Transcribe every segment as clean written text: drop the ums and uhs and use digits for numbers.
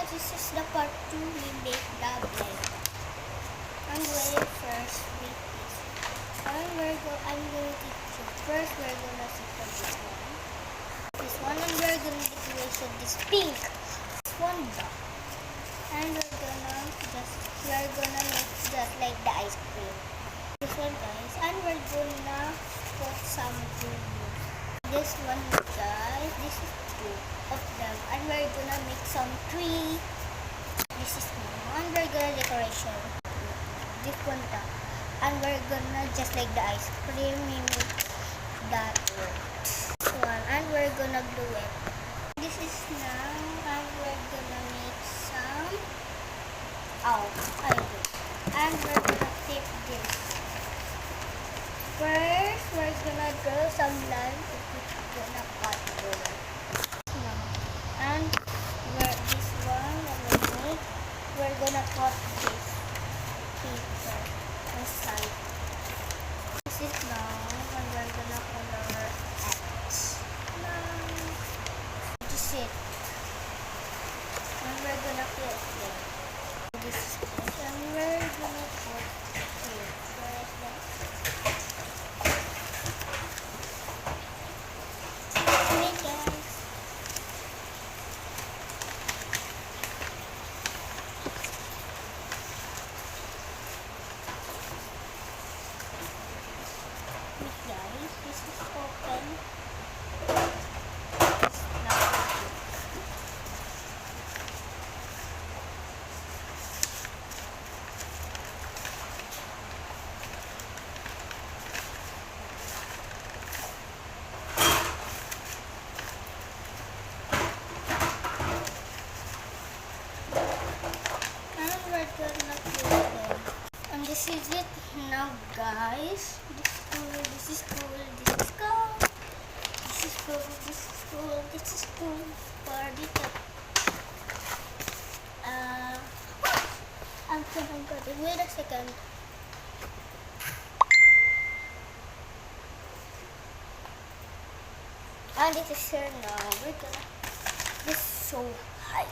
guys, this is the part 2 we make the blend. I'm going first with this. I'm going to teach you. First we're gonna secure this one. This one, and we're gonna decoration this pink. This one dot. And we're gonna make just like the ice cream. This one guys, and we're gonna put some glue. This one guys, this is two of them, and we're gonna make some tree. This is one, we're gonna decoration this one top, and we're gonna just like the ice cream, we make that one, and we're gonna glue it. This is now, and we're gonna make some and we're gonna tape this. First, we're gonna draw some lines. We're gonna cut through it. And this one that we make, we're gonna cut this paper inside. This is now, and we're gonna color X. This is it. And we're gonna put it. This is it. And we're gonna put here. Where is that? Hey guys. Wait guys, this is open. And this is it now guys. This is cool, this is cool, this is cool, this is cool, this is cool for the top. I'm cutting. Wait a second. And this is here now. We're gonna this is so high.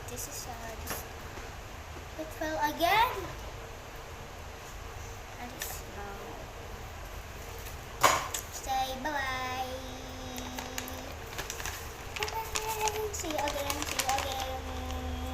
This it fell again. And it's now. Say bye-bye. Bye-bye. See you again.